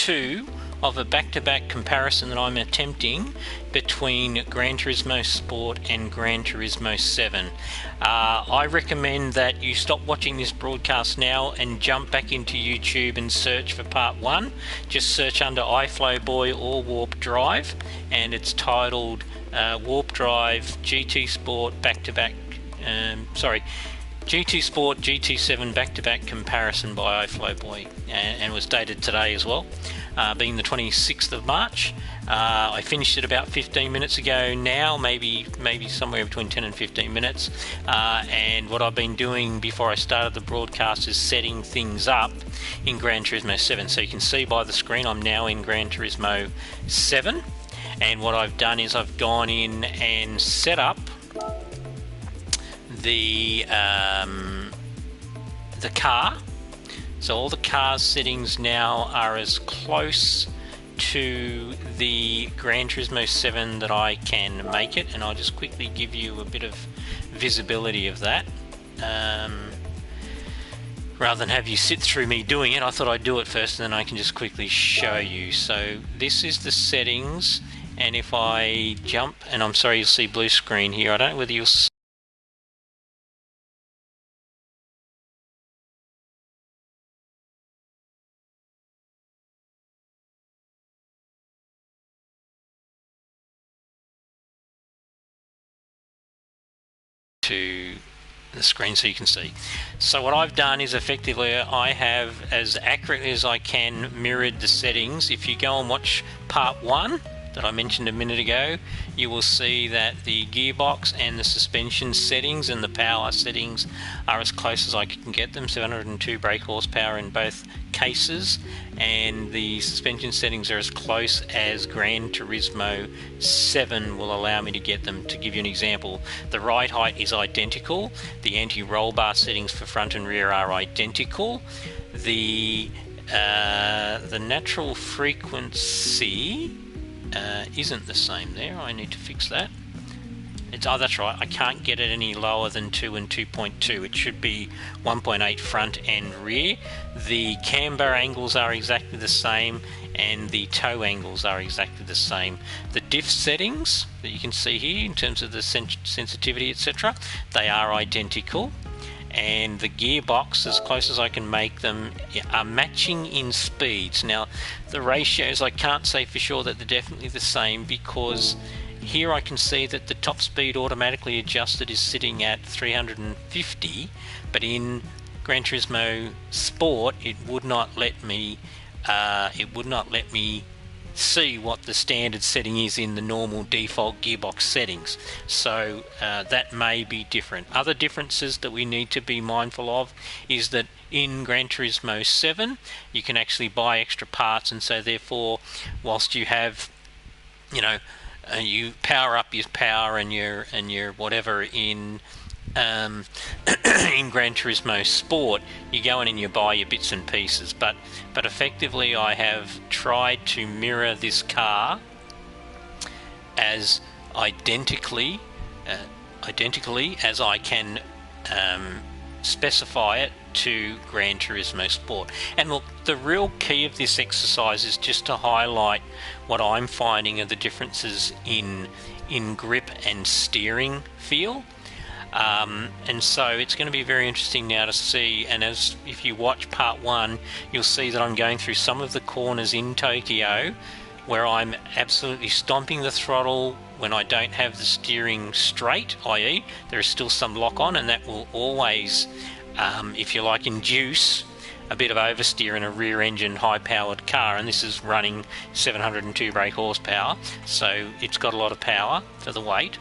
2 of a back-to-back comparison that I'm attempting between Gran Turismo Sport and Gran Turismo 7. I recommend that you stop watching this broadcast now and jump back into YouTube and search for part 1. Just search under Iflowboy or Warped Drive, and it's titled Warped Drive GT Sport back-to-back GT Sport GT7 back-to-back comparison by Iflowboy, and was dated today as well, being the 26th of March. I finished it about 15 minutes ago now, maybe somewhere between 10 and 15 minutes, and what I've been doing before I started the broadcast is setting things up in Gran Turismo 7. So you can see by the screen I'm now in Gran Turismo 7, and what I've done is I've gone in and set up the car. So all the car's settings now are as close to the Gran Turismo 7 that I can make it, and I'll just quickly give you a bit of visibility of that. Rather than have you sit through me doing it, I thought I'd do it first and then I can just quickly show you. So this is the settings, and if I jump, and I'm sorry you'll see blue screen here, I don't know whether you'll see to the screen so you can see. So what I've done is effectively I have, as accurately as I can, mirrored the settings. If you go and watch part 1 that I mentioned a minute ago, you will see that the gearbox and the suspension settings and the power settings are as close as I can get them. 702 brake horsepower in both cases, and the suspension settings are as close as Gran Turismo 7 will allow me to get them. To give you an example, the ride height is identical, the anti-roll bar settings for front and rear are identical, the natural frequency isn't the same there. I need to fix that. That's right, I can't get it any lower than 2 and 2.2. It should be 1.8 front and rear. The camber angles are exactly the same, and the toe angles are exactly the same. The diff settings that you can see here in terms of the sensitivity, etc., they are identical, and the gearbox, as close as I can make them, are matching in speeds. Now the ratios, I can't say for sure that they're definitely the same, because here I can see that the top speed automatically adjusted is sitting at 350, but in Gran Turismo Sport it would not let me see what the standard setting is in the normal default gearbox settings. So that may be different. Other differences that we need to be mindful of is that in Gran Turismo 7 you can actually buy extra parts, and so therefore whilst you have, you power up your power and your whatever in in Gran Turismo Sport, you go in and you buy your bits and pieces, but effectively I have tried to mirror this car as identically as I can specify it to Gran Turismo Sport. And look, the real key of this exercise is just to highlight what I'm finding are the differences in grip and steering feel. And so it's going to be very interesting now to see, and if you watch part 1, you'll see that I'm going through some of the corners in Tokyo where I'm absolutely stomping the throttle when I don't have the steering straight, i.e. there is still some lock on, and that will always, if you like, induce a bit of oversteer in a rear engine high powered car, and this is running 702 brake horsepower, so it's got a lot of power for the weight.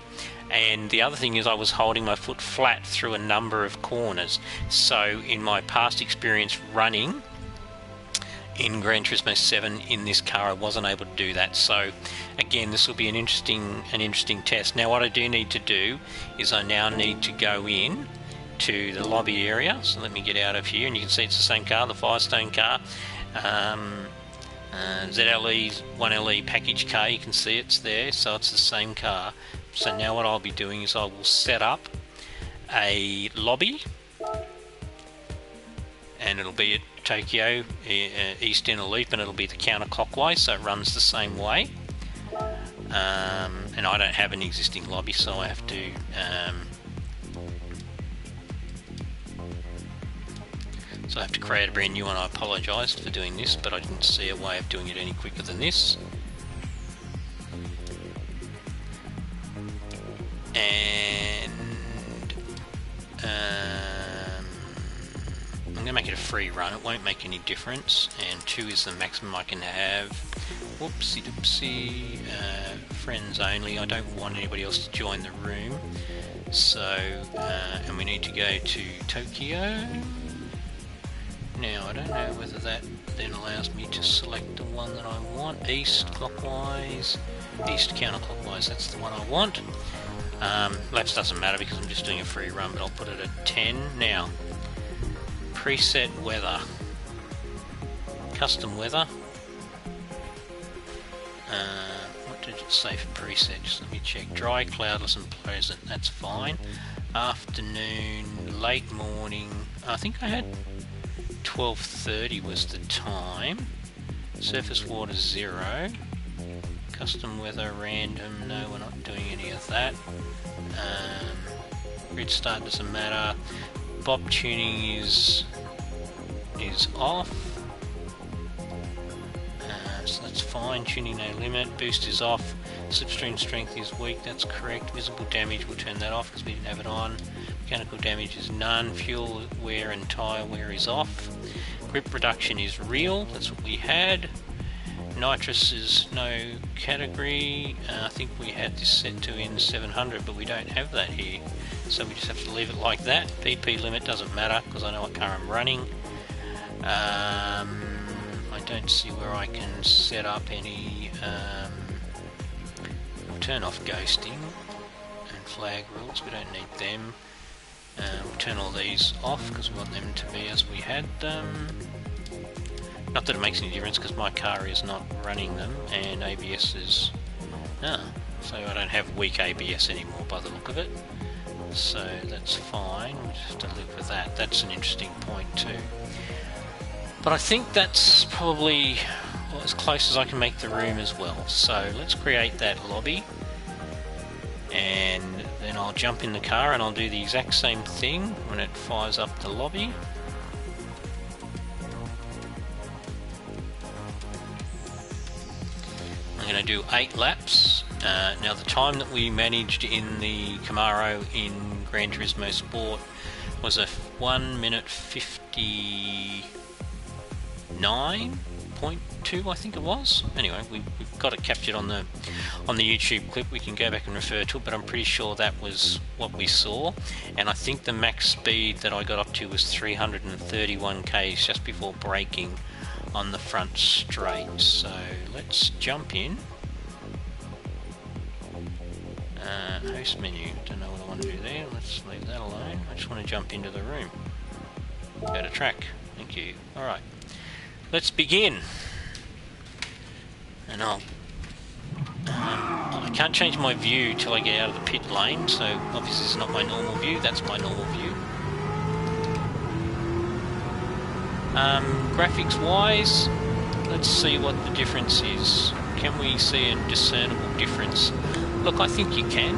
And the other thing is I was holding my foot flat through a number of corners, so in my past experience running in Gran Turismo 7 in this car I wasn't able to do that. So again, this will be an interesting test. Now what I do need to do is I now need to go in to the lobby area, so let me get out of here, and you can see it's the same car, the Firestone car, ZLE 1LE package car. You can see it's there, so it's the same car. So now what I'll be doing is I will set up a lobby, and it'll be at Tokyo East Inner Loop, and it'll be the counterclockwise, so it runs the same way. And I don't have an existing lobby, so I have to create a brand new one. I apologised for doing this, but I didn't see a way of doing it any quicker than this. And I'm going to make it a free run. It won't make any difference, and 2 is the maximum I can have. Whoopsie doopsie. Friends only. I don't want anybody else to join the room. So, and we need to go to Tokyo. Now, I don't know whether that then allows me to select the one that I want. East clockwise, east counterclockwise, that's the one I want. Laps doesn't matter because I'm just doing a free run, but I'll put it at 10. Now, preset weather. Custom weather. What did it say for preset? Just let me check. Dry, cloudless and pleasant, that's fine. Afternoon, late morning, I think I had 12:30 was the time. Surface water 0. Custom weather random. No, we're not doing any of that. Grid start doesn't matter. Bob tuning is off. So that's fine. Tuning no limit. Boost is off. Slipstream strength is weak. That's correct. Visible damage, we'll turn that off because we didn't have it on. Mechanical damage is none. Fuel wear and tyre wear is off. Grip reduction is real, that's what we had. Nitrous is no category. I think we had this set to in 700, but we don't have that here. So we just have to leave it like that. PP limit doesn't matter because I know what car I'm running. I don't see where I can set up any... we'll turn off ghosting and flag rules, we don't need them. We'll turn all these off because we want them to be as we had them. Not that it makes any difference because my car is not running them, and ABS is... so I don't have weak ABS anymore by the look of it. So that's fine, we just have to live with that. That's an interesting point too. But I think that's probably as close as I can make the room as well. So let's create that lobby. And then I'll jump in the car and I'll do the exact same thing when it fires up the lobby. I'm going to do 8 laps. Now the time that we managed in the Camaro in Gran Turismo Sport was a 1 minute 59.2, I think it was. Anyway, we've got it captured on the YouTube clip. We can go back and refer to it, but I'm pretty sure that was what we saw. And I think the max speed that I got up to was 331 k's just before braking on the front straight. So let's jump in. Host menu, don't know what I want to do there. Let's leave that alone. I just want to jump into the room. Go to track. Thank you. Alright. Let's begin. And I can't change my view till I get out of the pit lane, so obviously it's not my normal view, that's my normal view. Graphics wise, let's see what the difference is. Can we see a discernible difference? Look, I think you can.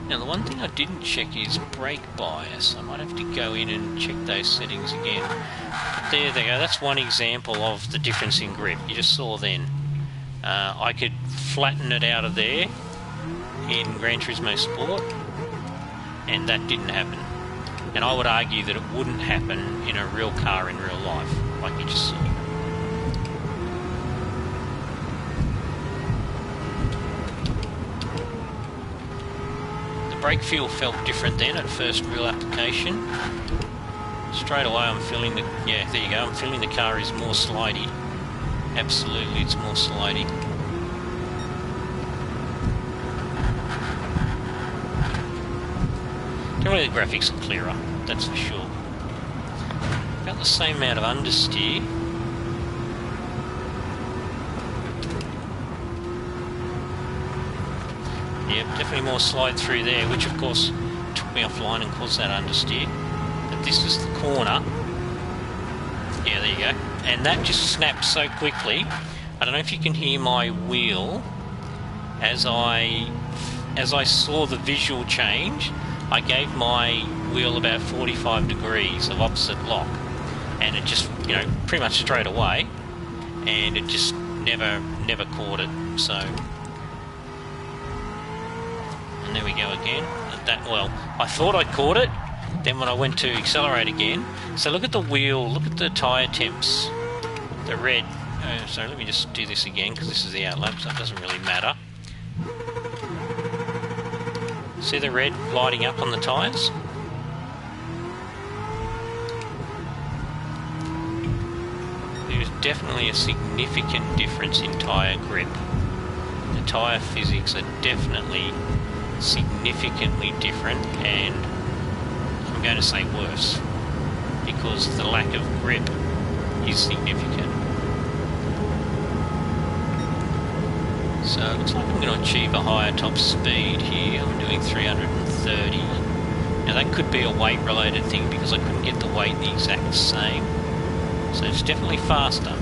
Now the one thing I didn't check is brake bias. I might have to go in and check those settings again. But there they go, that's one example of the difference in grip. You just saw then. I could flatten it out of there in Gran Turismo Sport, and that didn't happen. And I would argue that it wouldn't happen in a real car in real life, like you just saw. Brake feel felt different then at first real application. Straight away I'm feeling the, yeah, there you go, I'm feeling the car is more slidey. Absolutely, it's more slidey. Generally the graphics are clearer, that's for sure. About the same amount of understeer. Yep, definitely more slide through there, which of course took me offline and caused that understeer. But this is the corner. Yeah, there you go. And that just snapped so quickly. I don't know if you can hear my wheel. As I saw the visual change, I gave my wheel about 45 degrees of opposite lock, and it just, you know, pretty much straight away, and it just never caught it. So, and there we go again. Well, I thought I caught it. Then when I went to accelerate again, so look at the wheel, look at the tyre temps, the red. So let me just do this again because this is the outlap, so it doesn't really matter. See the red lighting up on the tyres? There's definitely a significant difference in tyre grip. The tyre physics are definitely significantly different, and I'm going to say worse, because the lack of grip is significant. So it looks like I'm going to achieve a higher top speed here. I'm doing 330. Now that could be a weight related thing because I couldn't get the weight the exact same. So it's definitely faster.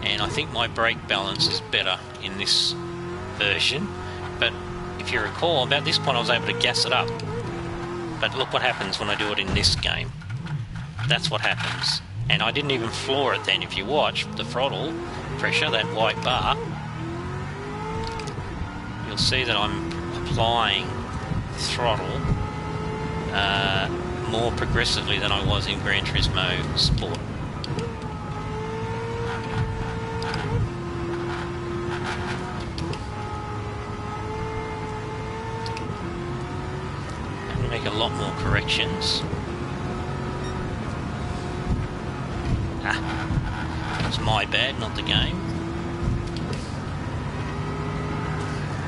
And I think my brake balance is better in this version. But if you recall, about this point I was able to gas it up. But look what happens when I do it in this game. That's what happens. And I didn't even floor it then. If you watch the throttle pressure, that white bar, you'll see that I'm applying throttle more progressively than I was in Gran Turismo Sport. I'm going to make a lot more corrections. It's my bad, not the game.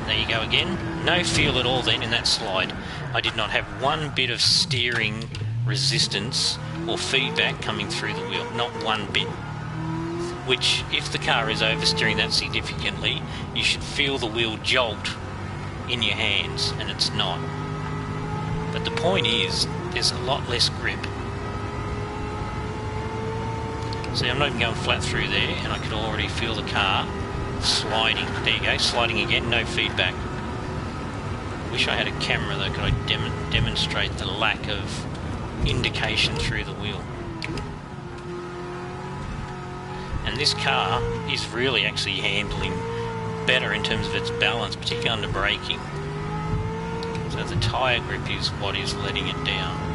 There you go again. No feel at all then in that slide. I did not have one bit of steering resistance or feedback coming through the wheel. Not one bit. Which, if the car is oversteering that significantly, you should feel the wheel jolt in your hands, and it's not. But the point is, there's a lot less grip. See, I'm not even going flat through there, and I could already feel the car sliding. There you go, sliding again, no feedback. Wish I had a camera that could demonstrate the lack of indication through the wheel. And this car is really actually handling better in terms of its balance, particularly under braking. So the tyre grip is what is letting it down.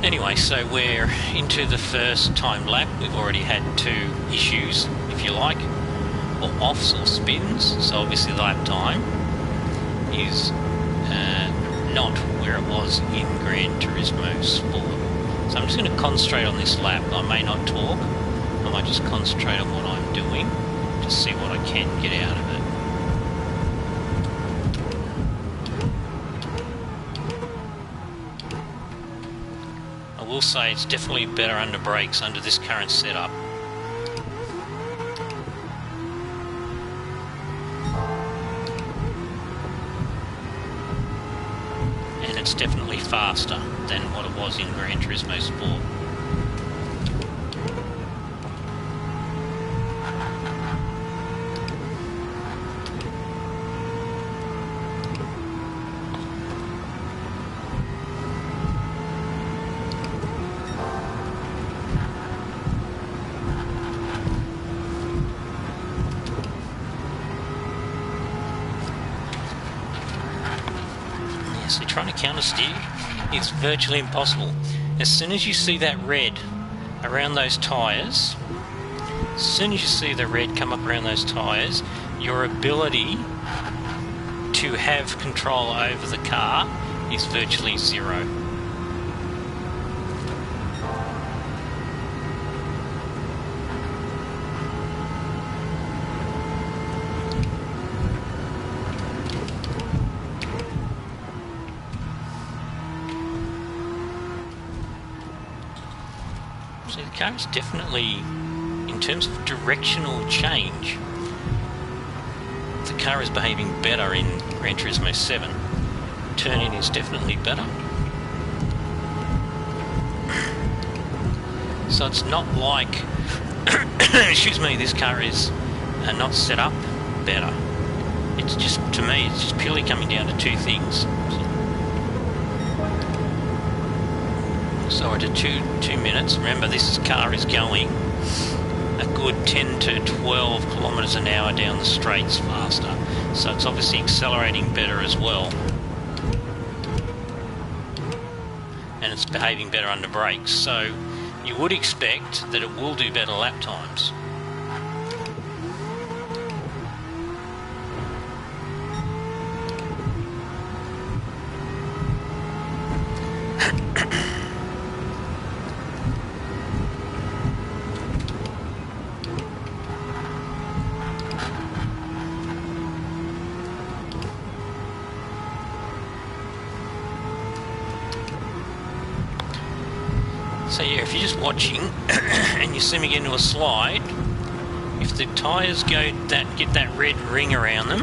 Anyway, so we're into the first time lap. We've already had two issues, if you like, or offs or spins. So obviously the lap time is not where it was in Gran Turismo Sport. So I'm just going to concentrate on this lap. I may not talk. I might just concentrate on what I'm doing to see what I can get out of it. I will say it's definitely better under brakes under this current setup. And it's definitely faster than what it was in Gran Turismo Sport. So trying to counter steer, it's virtually impossible. As soon as you see that red around those tyres, as soon as you see the red come up around those tyres, your ability to have control over the car is virtually zero. car is definitely, in terms of directional change, the car is behaving better in Gran Turismo 7. Turn-in is definitely better. So it's not like, excuse me, this car is not set up better. It's just, to me, it's just purely coming down to two things. So we're at 2 minutes. Remember, this car is going a good 10 to 12 kilometres an hour down the straights faster. So it's obviously accelerating better as well. And it's behaving better under brakes. So you would expect that it will do better lap times. So yeah, if you're just watching and you see me get into a slide, if the tyres get that red ring around them,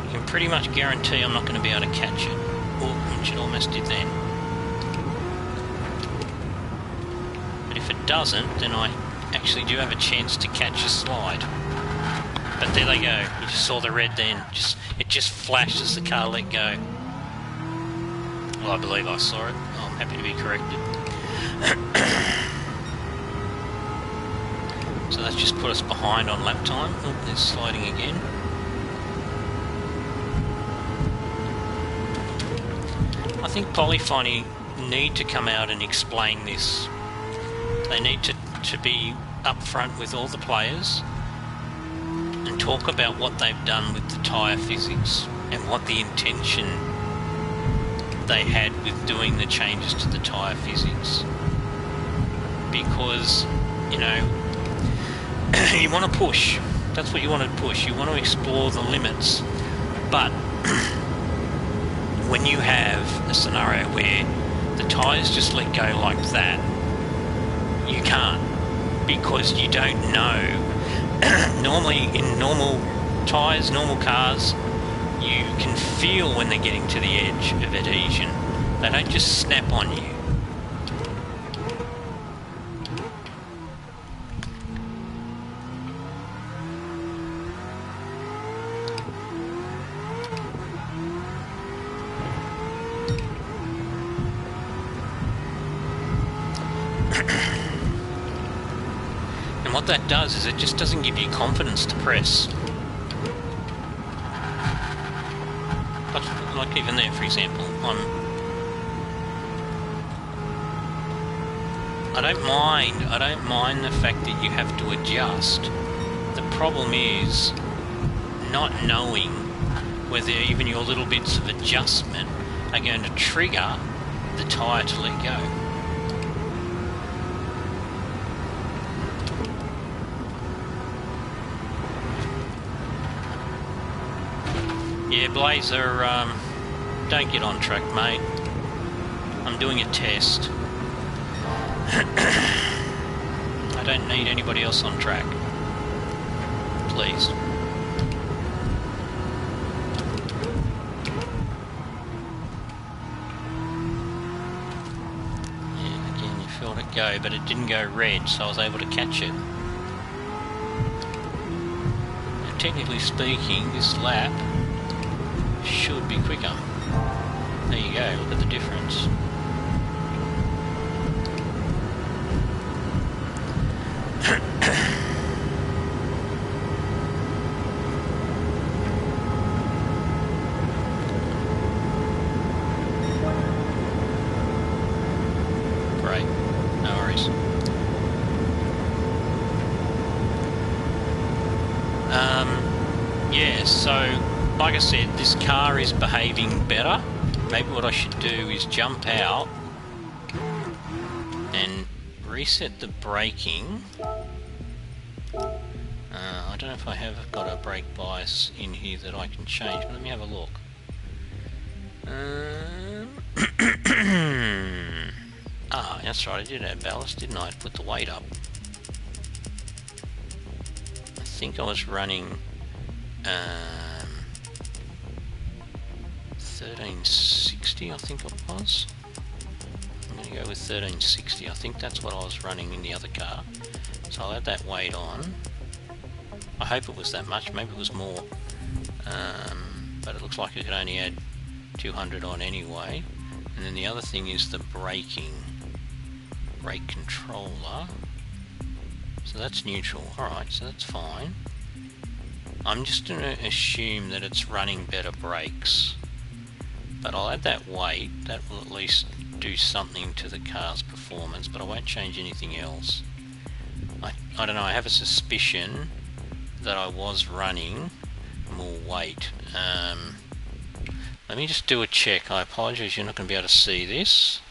you can pretty much guarantee I'm not going to be able to catch it. Oh, which it almost did then. But if it doesn't, then I actually do have a chance to catch a slide. But there they go. You just saw the red then. It just flashed as the car let go. Well, I believe I saw it. I'm happy to be corrected. So that's just put us behind on lap time. Oh, there's sliding again. I think Polyphony need to come out and explain this. They need to be upfront with all the players and talk about what they've done with the tyre physics and what the intention they had with doing the changes to the tyre physics. Because, you know, you want to push. That's what you want to push. You want to explore the limits. But when you have a scenario where the tyres just let go like that, you can't, because you don't know. Normally in normal tyres, normal cars, you can feel when they're getting to the edge of adhesion. They don't just snap on you. And what that does is it just doesn't give you confidence to press. But like even there, for example, I don't mind the fact that you have to adjust. The problem is not knowing whether even your little bits of adjustment are going to trigger the tyre to let go. Yeah, Blazer, don't get on track, mate. I'm doing a test. I don't need anybody else on track. Please. Yeah, again, you felt it go, but it didn't go red, so I was able to catch it. And technically speaking, this lap should be quicker. There you go, look at the difference. Great, no worries. Yeah, so like I said, this car is behaving better. Maybe what I should do is jump out and reset the braking. I don't know if I have got a brake bias in here that I can change, but let me have a look. Ah, that's right, I did add ballast, didn't I? Put the weight up. I think I was running 1360, I think it was. I'm going to go with 1360. I think that's what I was running in the other car. So I'll add that weight on. I hope it was that much, maybe it was more. But it looks like I could only add 200 on anyway. And then the other thing is the brake controller. So that's neutral. Alright, so that's fine. I'm just going to assume that it's running better brakes. But I'll add that weight. That will at least do something to the car's performance, but I won't change anything else. I don't know, I have a suspicion that I was running more weight. Let me just do a check. I apologise, you're not going to be able to see this.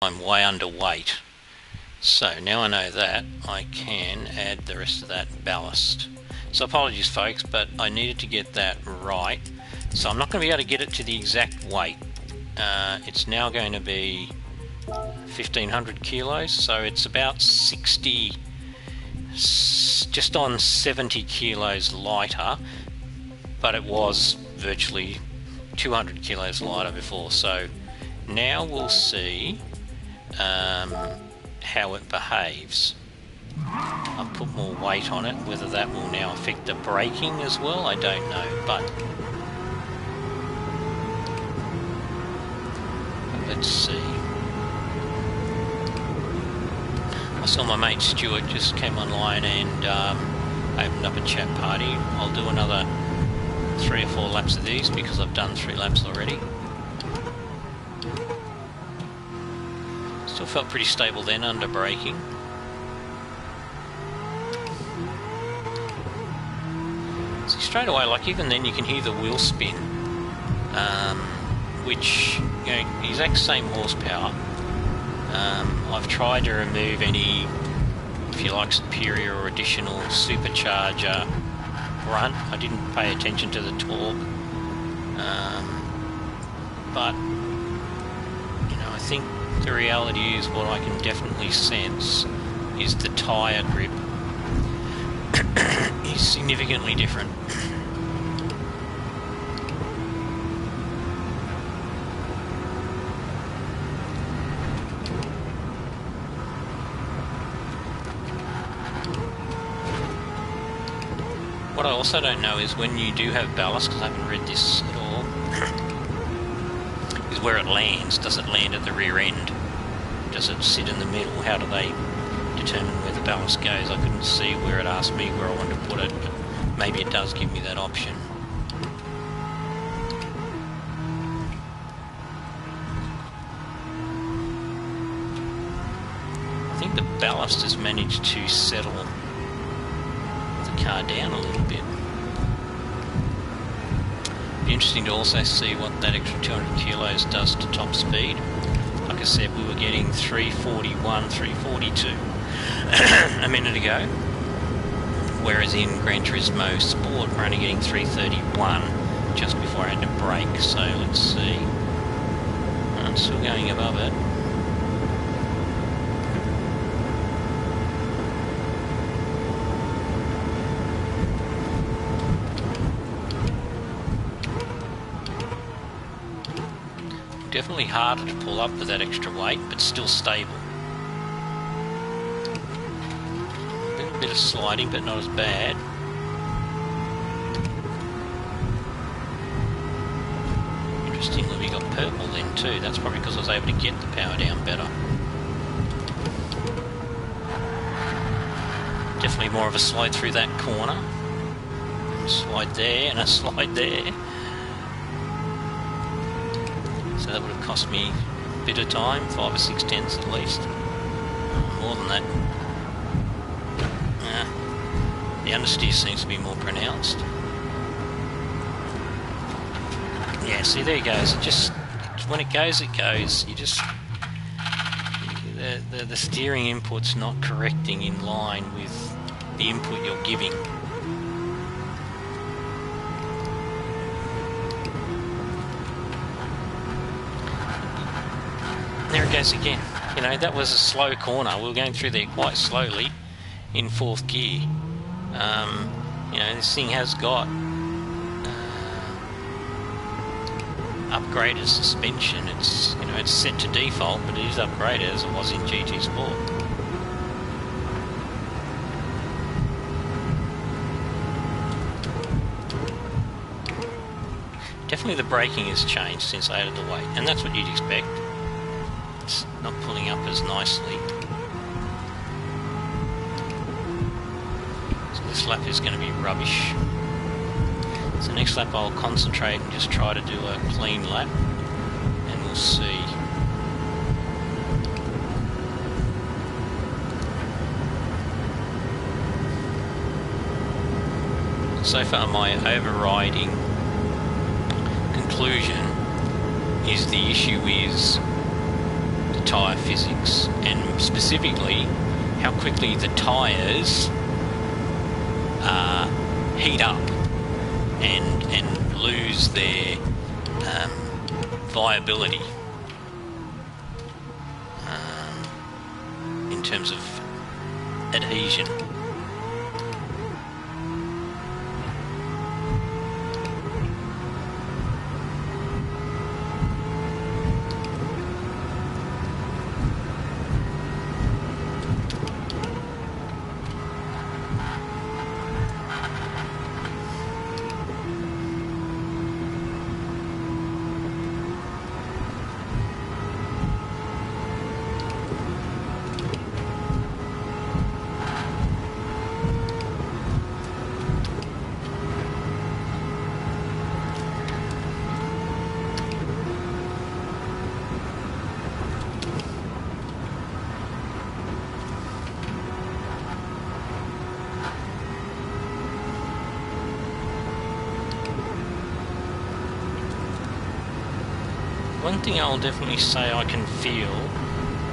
I'm way underweight. So now I know that, I can add the rest of that ballast. So apologies folks, but I needed to get that right. So I'm not going to be able to get it to the exact weight. It's now going to be 1500 kilos, so it's about 60, just on 70 kilos lighter, but it was virtually 200 kilos lighter before. So now we'll see how it behaves. I'll put more weight on it. Whether that will now affect the braking as well, I don't know, but let's see. I saw my mate Stuart just came online and opened up a chat party. I'll do another 3 or 4 laps of these because I've done 3 laps already. Still felt pretty stable then under braking. See, straight away, like even then you can hear the wheel spin, which, you know, exact same horsepower. I've tried to remove any, if you like, superior or additional supercharger grunt. I didn't pay attention to the torque, but you know, I think the reality is what I can definitely sense is the tyre grip is significantly different. What I also don't know is when you do have ballast, because I haven't read this at all, is where it lands. Does it land at the rear end? Does it sit in the middle? How do they determine where the ballast goes? I couldn't see where it asked me where I wanted to put it, but maybe it does give me that option. I think the ballast has managed to settle the car down a little bit. Be interesting to also see what that extra 200 kilos does to top speed. Like I said, we were getting 341, 342 a minute ago whereas in Gran Turismo Sport we're only getting 331 just before I had to brake. So let's see. I'm still going above it. Definitely harder to pull up with that extra weight, but still stable. A bit of sliding, but not as bad. Interestingly, we got purple then too. That's probably because I was able to get the power down better. Definitely more of a slide through that corner. A slide there and a slide there. So that would have cost me a bit of time, 5 or 6 tenths at least. More than that. The understeer seems to be more pronounced. Yeah, see, there it goes. It just, when it goes, it goes. You just, the steering input's not correcting in line with the input you're giving. There it goes again. You know, that was a slow corner. We were going through there quite slowly in 4th gear. You know, this thing has got upgraded suspension. It's, you know, it's set to default, but it is upgraded as it was in GT Sport. Definitely the braking has changed since I added the weight, and that's what you'd expect. It's not pulling up as nicely. So this lap is going to be rubbish. So next lap I'll concentrate and just try to do a clean lap, and we'll see. So far my overriding conclusion is the issue is the tyre physics, and specifically how quickly the tyres heat up and lose their viability in terms of adhesion. One thing I'll definitely say I can feel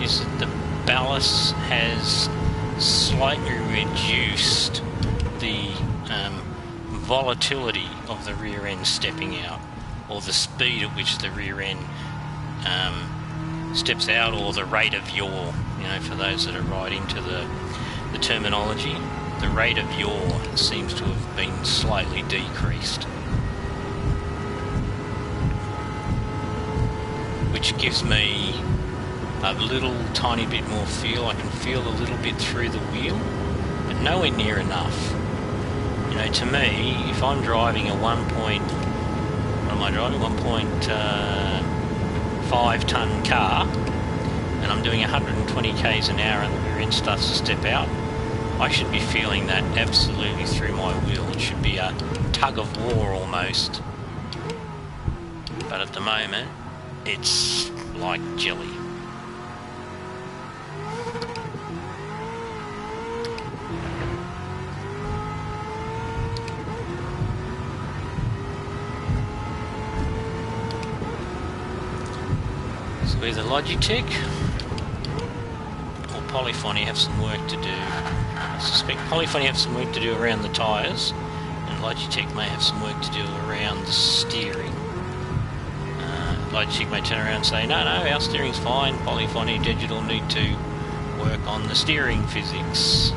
is that the ballast has slightly reduced the volatility of the rear end stepping out, or the speed at which the rear end steps out, or the rate of yaw. You know, for those that are right into the terminology, the rate of yaw seems to have been slightly decreased, which gives me a little tiny bit more feel. I can feel a little bit through the wheel, but nowhere near enough. You know, to me, if I'm driving a 1.5 ton car, and I'm doing 120 k's an hour and the rear end starts to step out, I should be feeling that absolutely through my wheel. It should be a tug of war almost. But at the moment, it's like jelly. So either Logitech or Polyphony have some work to do. I suspect Polyphony have some work to do around the tyres, and Logitech may have some work to do around the steering. Logitech may turn around and say, no, our steering's fine, Polyphony Digital need to work on the steering physics.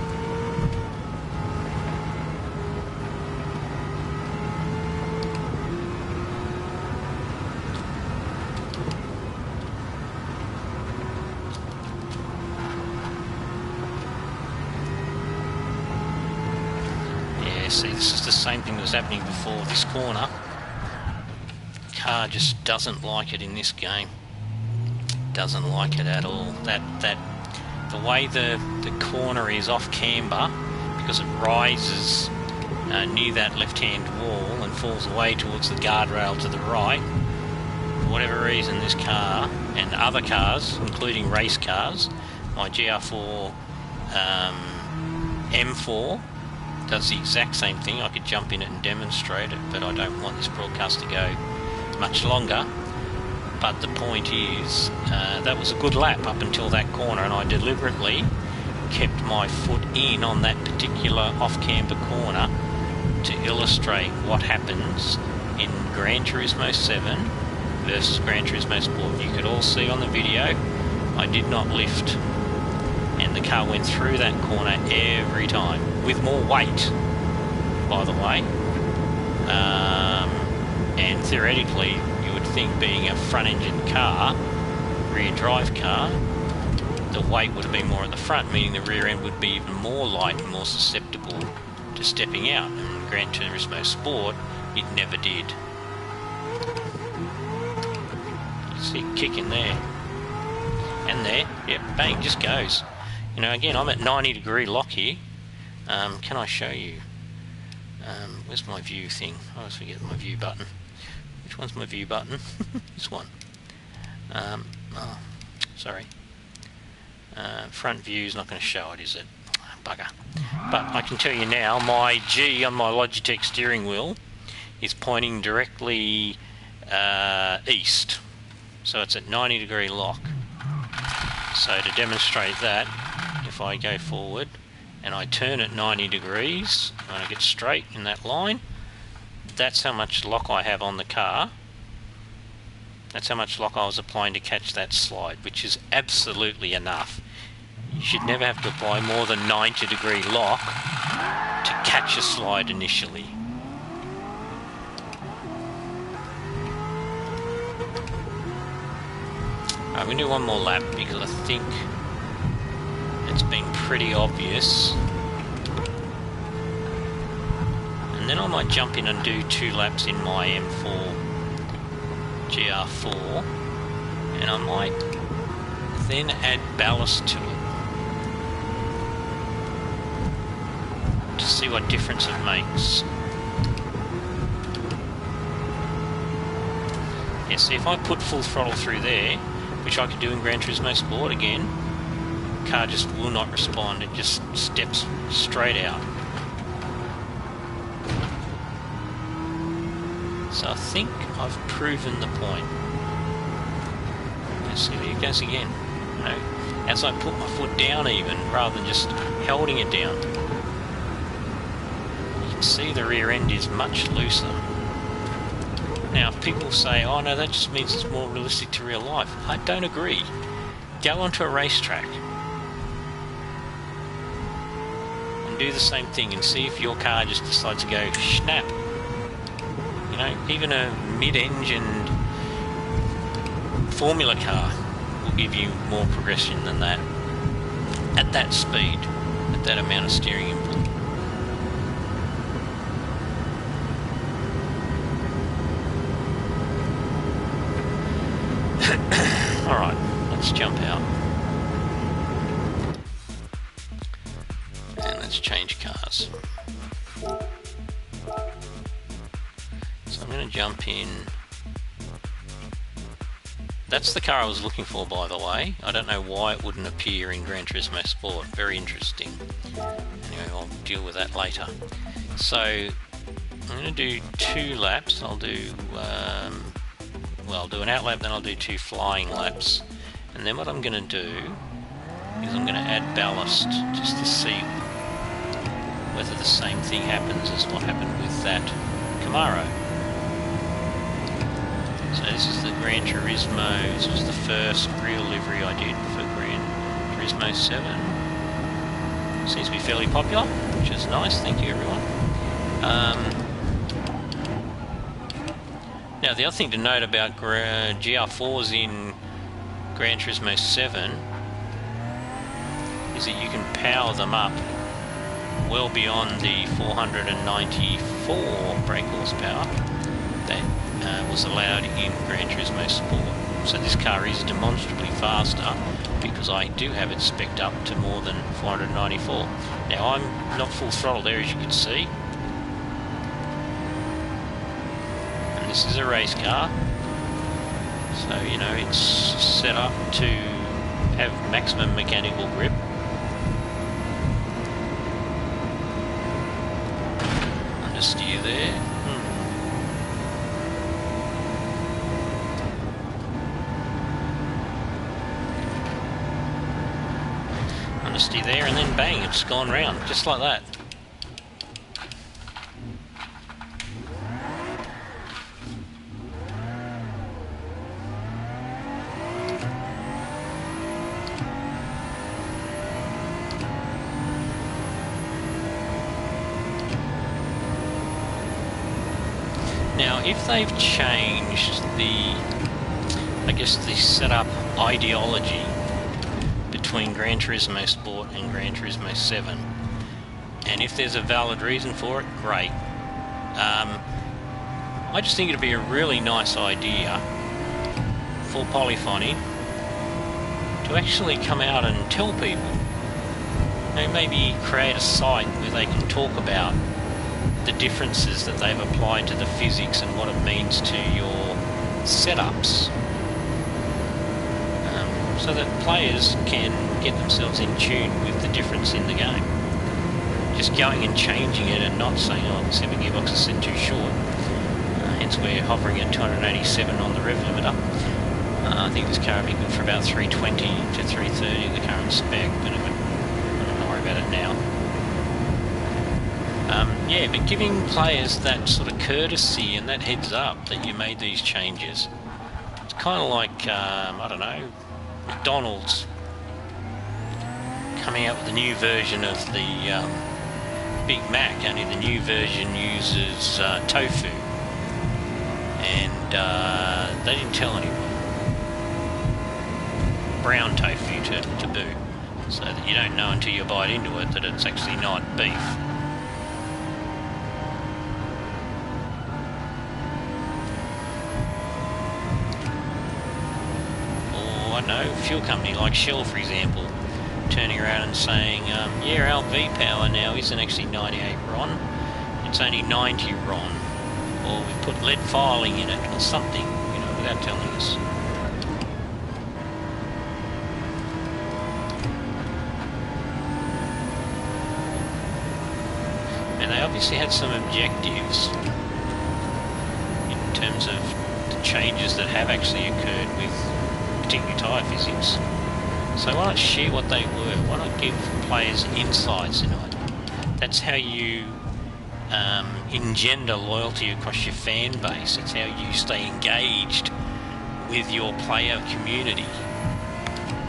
See, this is the same thing that was happening before this corner. The car just doesn't like it in this game. Doesn't like it at all. The way the corner is off camber, because it rises near that left-hand wall and falls away towards the guardrail to the right. For whatever reason, this car and other cars, including race cars, my GR4 M4. Does the exact same thing. I could jump in it and demonstrate it, but I don't want this broadcast to go much longer. But the point is, that was a good lap up until that corner, and I deliberately kept my foot in on that particular off-camber corner to illustrate what happens in Gran Turismo 7 versus Gran Turismo Sport. You could all see on the video, I did not lift, and the car went through that corner every time, with more weight, by the way. And theoretically, you would think, being a front-engine car, rear-drive car, the weight would have been more at the front, meaning the rear end would be even more light and more susceptible to stepping out. And in Gran Turismo Sport, it never did. You see it kicking there. And there, yep, bang, just goes. You know, again, I'm at 90-degree lock here. Can I show you? Where's my view thing? I always forget my view button. Which one's my view button? This one. Oh, sorry. Front view's not going to show it, is it? Bugger. But I can tell you now, my G on my Logitech steering wheel is pointing directly east. So it's at 90-degree lock. So to demonstrate that, if I go forward and I turn at 90 degrees and I get straight in that line, that's how much lock I have on the car. That's how much lock I was applying to catch that slide, which is absolutely enough. You should never have to apply more than 90-degree lock to catch a slide initially. I'm going to do one more lap because I think it's been pretty obvious. And then I might jump in and do 2 laps in my M4 GR4, and I might then add ballast to it to see what difference it makes. Yeah, see, if I put full throttle through there, which I could do in Gran Turismo Sport again, the car just will not respond, it just steps straight out. So I think I've proven the point. See, there it goes again. You know, as I put my foot down even, rather than just holding it down. You can see the rear end is much looser. Now, people say, oh no, that just means it's more realistic to real life. I don't agree. Go onto a racetrack and do the same thing and see if your car just decides to go snap. You know, even a mid-engined Formula car will give you more progression than that at that speed, at that amount of steering input. Alright, let's jump out. And let's change cars. So I'm going to jump in. That's the car I was looking for, by the way. I don't know why it wouldn't appear in Gran Turismo Sport. Very interesting. Anyway, I'll deal with that later. So I'm going to do 2 laps. I'll do well, I'll do an out lap, then I'll do 2 flying laps. And then what I'm going to do is I'm going to add ballast just to see whether the same thing happens as what happened with that Camaro. So this is the Gran Turismo. This was the first real livery I did for Gran Turismo 7. Seems to be fairly popular, which is nice. Thank you, everyone. Now, the other thing to note about GR4s in Gran Turismo 7 is that you can power them up well beyond the 494 brake horsepower that was allowed in Gran Turismo Sport. So this car is demonstrably faster because I do have it spec'd up to more than 494. Now, I'm not full throttle there, as you can see. And this is a race car. So, you know, it's set up to have maximum mechanical grip. Understeer there. Understeer there, and then bang, it's gone round, just like that. Now, if they've changed the, I guess, the setup ideology between Gran Turismo Sport and Gran Turismo 7, and if there's a valid reason for it, great. I just think it'd be a really nice idea for Polyphony to actually come out and tell people, and maybe create a site where they can talk about the differences that they've applied to the physics and what it means to your setups, so that players can get themselves in tune with the difference in the game. Just going and changing it and not saying, oh, the 7 gearbox is set too short. Hence we're hovering at 287 on the rev limiter. I think this car will be good for about 320 to 330, the current spec, but I'm not going to worry about it now. Yeah, but giving players that sort of courtesy and that heads up that you made these changes, it's kind of like, I don't know, McDonald's coming out with a new version of the Big Mac, only the new version uses tofu, and they didn't tell anyone. Brown tofu to boot, so that you don't know until you bite into it that it's actually not beef. I know, fuel company like Shell, for example, turning around and saying, yeah, our V-power now isn't actually 98 RON, it's only 90 RON, or we've put lead filing in it, or something, you know, without telling us. And they obviously had some objectives in terms of the changes that have actually occurred with particularly tyre physics. So why not share what they were? Why not give players insights into it? That's how you engender loyalty across your fan base. It's how you stay engaged with your player community,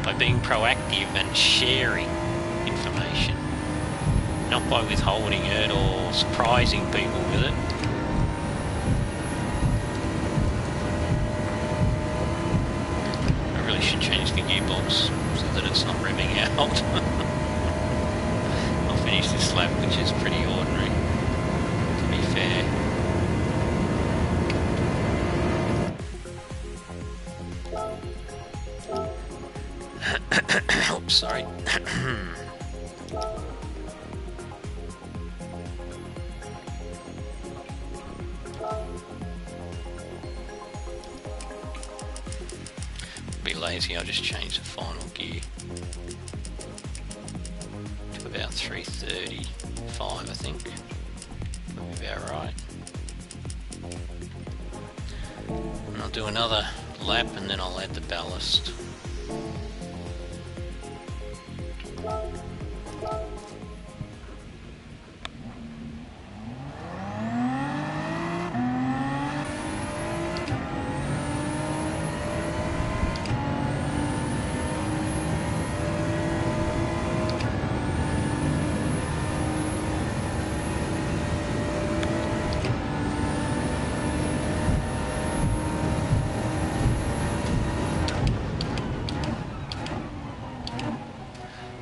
by being proactive and sharing information, not by withholding it or surprising people with it. Should change the gearbox so that it's not revving out. I'll finish this lap, which is pretty ordinary, to be fair. Oops, sorry. Lazy, I'll just change the final gear to about 335, I think. That'll be about right. And I'll do another lap and then I'll add the ballast.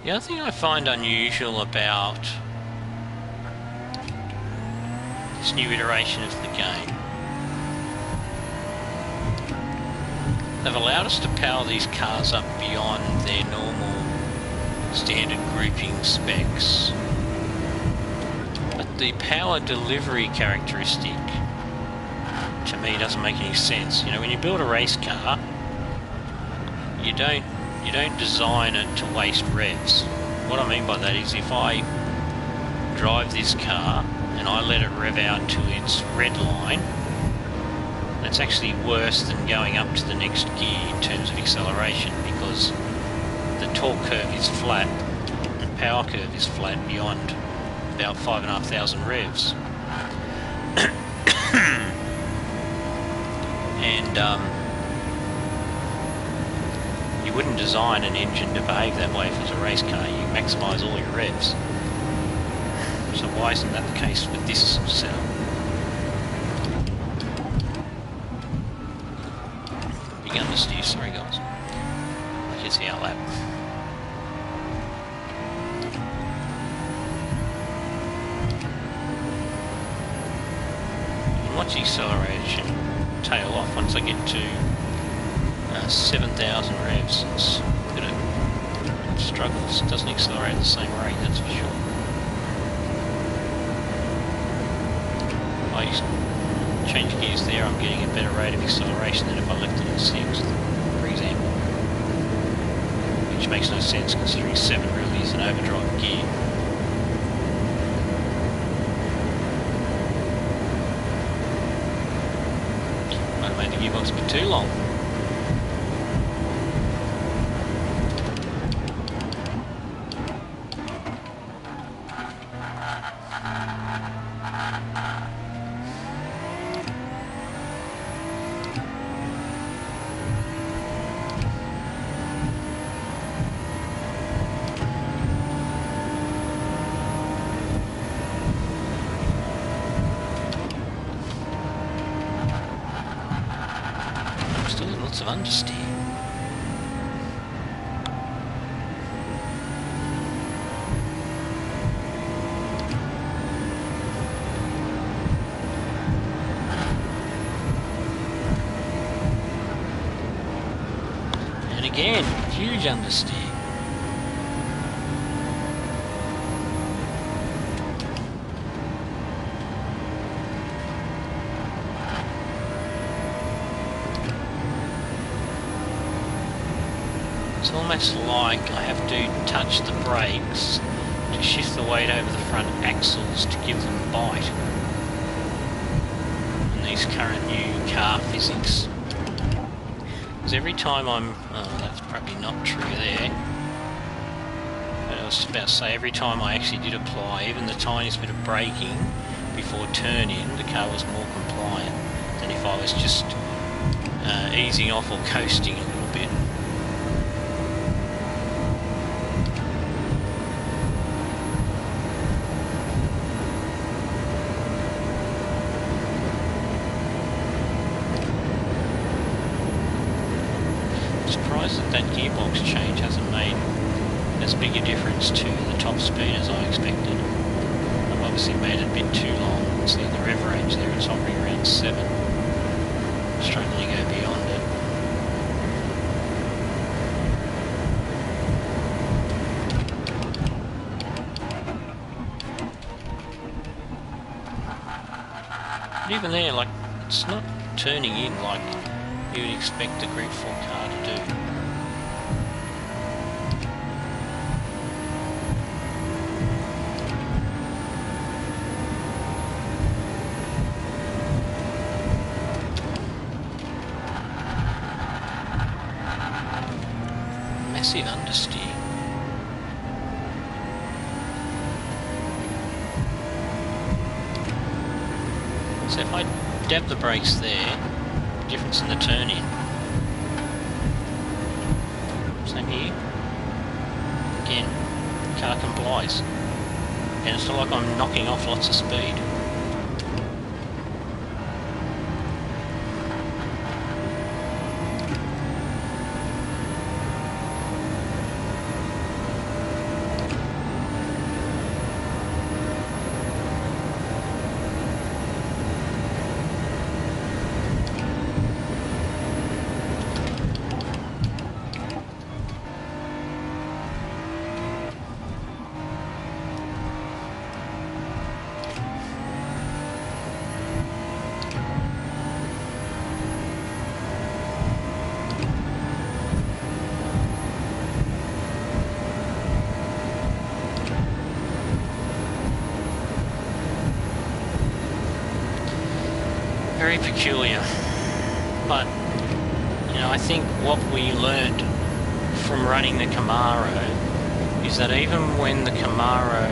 The other thing I find unusual about this new iteration of the game, they've allowed us to power these cars up beyond their normal standard grouping specs. But the power delivery characteristic, to me, doesn't make any sense. You know, when you build a race car, you don't design it to waste revs. What I mean by that is if I drive this car and I let it rev out to its red line, that's actually worse than going up to the next gear in terms of acceleration, because the torque curve is flat, the power curve is flat beyond about 5,500 revs. And you wouldn't design an engine to behave that way if it was a race car. You maximise all your revs. So why isn't that the case with this setup? Big understeer, sorry guys. Here's the outlap. And watch the acceleration tail off once I get to 7,000 revs. It's a bit of struggles. It doesn't accelerate at the same rate, that's for sure. If I change gears there, I'm getting a better rate of acceleration than if I left it at 6th, for example. Which makes no sense considering 7 really is an overdrive gear. Might have made the gearbox a bit too long. Of understeer. And again, huge understeer. It's almost like I have to touch the brakes to shift the weight over the front axles to give them bite in these current new car physics. Because every time I'm... oh, that's probably not true there. But I was about to say, every time I actually did apply even the tiniest bit of braking before turn-in, the car was more compliant than if I was just easing off or coasting a little bit. Surprised that gearbox change hasn't made as big a difference to the top speed as I expected. I've obviously made it a bit too long. See the rev range there, it's hovering around 7. I'm struggling to go beyond it. But even there, like, it's not turning in like you would expect a Group 4 car to do. Massive understeer. So if I dab the brakes there, difference in the turn in. Same here. Again, car complies. And it's not like I'm knocking off lots of speed. Very peculiar, but you know, I think what we learned from running the Camaro is that even when the Camaro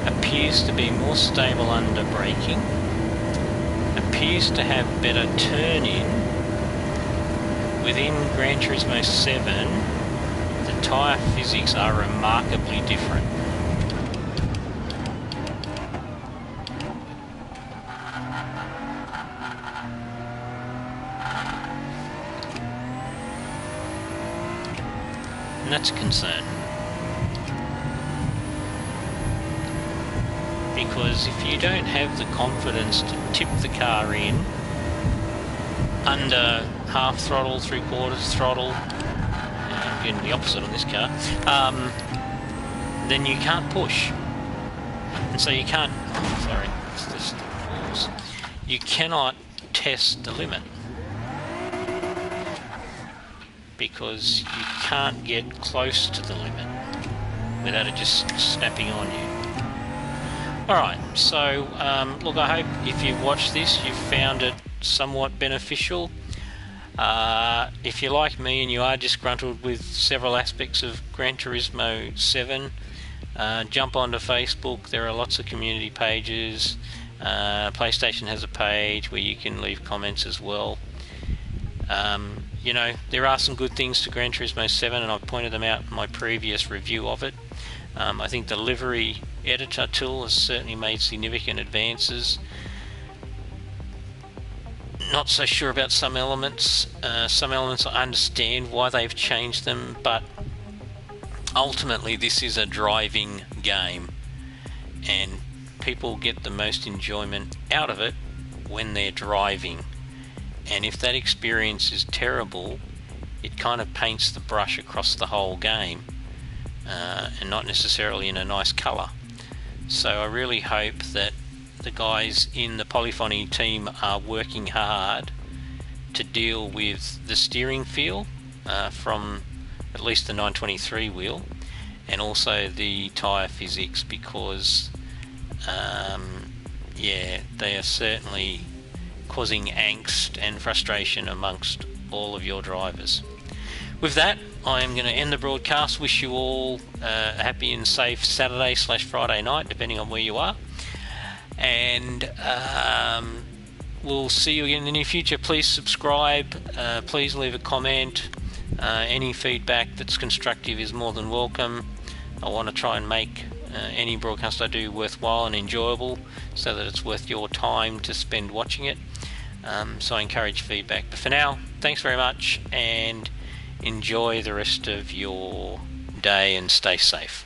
appears to be more stable under braking, appears to have better turn-in, within Gran Turismo 7 the tyre physics are remarkably different. And that's a concern, because if you don't have the confidence to tip the car in under half throttle, 3/4 throttle, again the opposite on this car, then you can't push, and so you can't, you cannot test the limit, because you can't get close to the limit without it just snapping on you. Alright, so look, I hope if you've watched this you've found it somewhat beneficial. If you're like me and you are disgruntled with several aspects of Gran Turismo 7, jump onto Facebook. There are lots of community pages. PlayStation has a page where you can leave comments as well. You know, there are some good things to Gran Turismo 7, and I've pointed them out in my previous review of it. I think the livery editor tool has certainly made significant advances. Not so sure about some elements. Some elements I understand why they've changed them, but ultimately this is a driving game, and people get the most enjoyment out of it when they're driving. And if that experience is terrible, it kind of paints the brush across the whole game, and not necessarily in a nice colour. So I really hope that the guys in the Polyphony team are working hard to deal with the steering feel from at least the 923 wheel, and also the tyre physics, because yeah, they are certainly causing angst and frustration amongst all of your drivers. With that, I am going to end the broadcast. Wish you all a happy and safe Saturday/Friday night, depending on where you are. And we'll see you again in the near future. Please subscribe. Please leave a comment. Any feedback that's constructive is more than welcome. I want to try and make any broadcast I do worthwhile and enjoyable, so that it's worth your time to spend watching it. So I encourage feedback. But for now, thanks very much, and enjoy the rest of your day and stay safe.